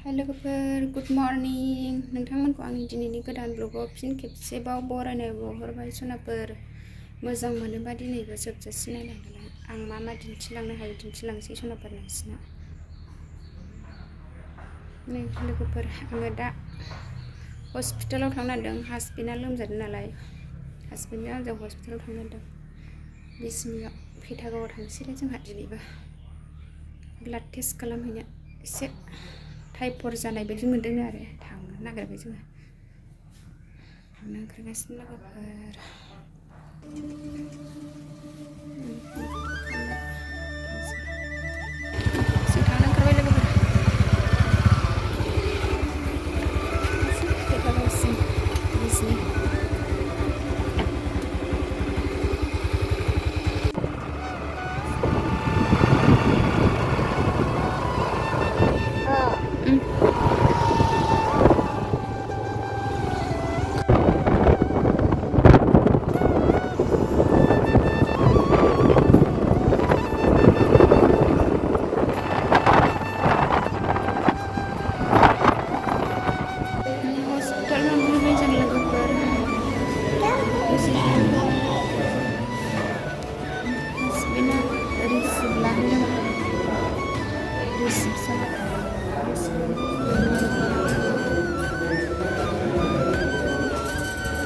हाय लोगोफोर good morning नोंथांमोनखौ आंनि दिनैनि गोदान ब्लगाव फिन खेबसेबाव बरायनाय बावहरबाय सनाफोर मोजां मोनोबा दिनैबो जोबजासिम नायलांदोलाय आं मा दिन्थिलांनो हायो दिन्थिलांसै सनाफोर नोंसिनो नै लोगोफोर आङो दा हस्पिटालाव थांनो नागिरदों हासबेन्डआ लोमजादों नालाय हासबेन्डजों आंजों हस्पिटालाव थांनो नागिरदों बिजनियाव पेटागावआव थांसैलाय जोंहा दिनैबो ब्लाड टेस्ट खालामहैनो एसे टाइफर जानाय बायदि मोनदों आरो थांनो नागिरबाय जोङो थांनो ओंखारगासिनो लोगोफोर जों थांनो ओंखारबाय लोगोफोर पेटागावसिम बिजनि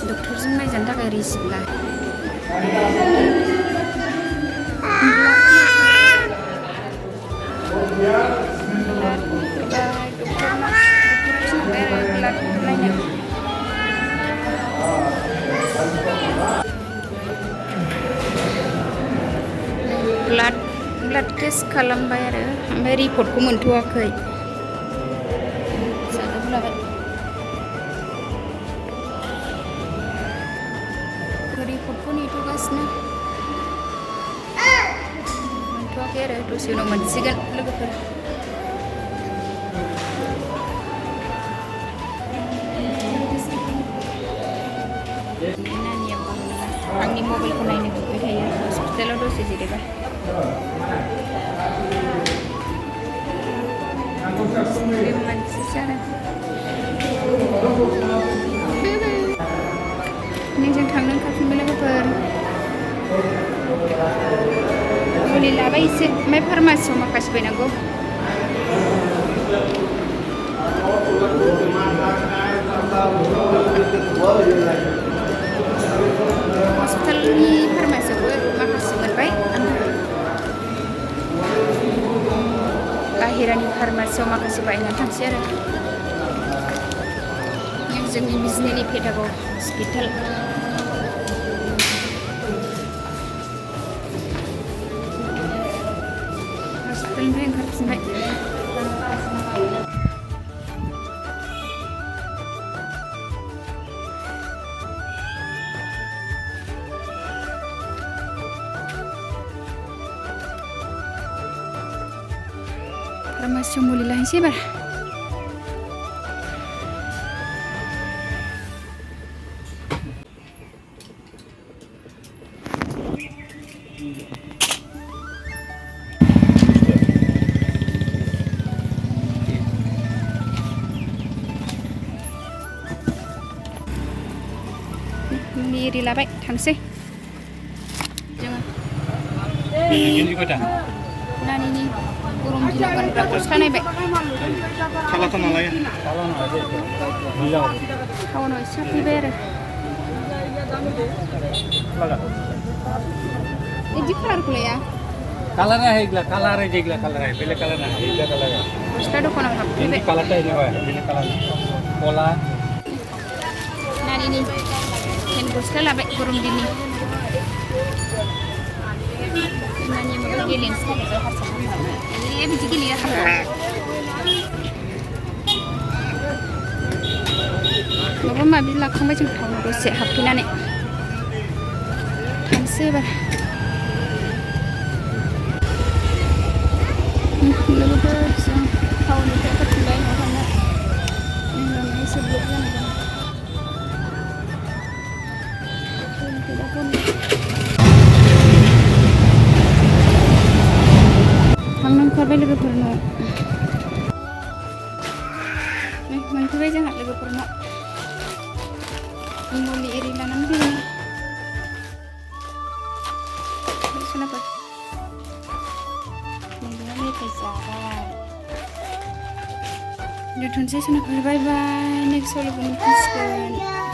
डक्टरजों नायजानो थाखाय रिसिप्ट ला ब्लाड टेस्ट खालामबाय आरो ओमफ्राय रिपर्टखौ मोनथ'वाखै रिपर्टखौ नेथ'गासिनो मोनथ'वाखै आरो दसे उनाव मोनसिगोन लोगोफोर नानिया आंनि मबाइलखौ नायनो बिबाय थायो हस्पिटालाव दसे जिरायबा मानसि जादों जों थांनो ओंखारफिनबाय लोगोफोर मुलि लाबाय एसे ओमफ्राय फार्मासियाव माखासे बायनांगौ हस्पिटालनि फार्मासियावबो माखासे मोनबाय बाहेरानि फार्मासियाव माखासे बायनानै थांसै आरो जोंनि बिजनिनि पेटागाव हस्पिटाल हस्पिटालनिफ्राय ओंखारफिनबाय फार्मासियाव मुलि लाहैनोसै एबार मुलि लाबाय थांसै जोङो नानिनि गरम दिनाव गानग्रा गस्ला नायबाय टाउनाव एसे हाबफैबाय आरो बिदि कालारखौ लाया कालारा हैगला कालार है देगला कालार है बेले कालार ना हैगला कालार है गस्ला दखानाव हाबफैबाय कालार टाइप है बेले कालार कोला नानिनि पेन गस्ला लाबाय गरम दिननि नानि माबा गेलेनोसै थाखाय हारसा बिदि गेलेया माबा माबि लाखांबाय जों टाउनाव दसे हाबफैनानै थांसै एबार लोगोफोर जों टाउननिफ्राय फैफिनबाय न'आव थांनो एसे ब्लक जानांगौ थांनो ओंखारबाय लोगोफोर न'आव फैबाय जोंहा लोगोफोरनाव मुलि एरि लानानै फैबाय सनाफोर नोंहा मेथाइ जाबाय दोनथ'नोसै सनाफोर बाय बाय नेक्स्ट लोगो मोनफिनसिगोन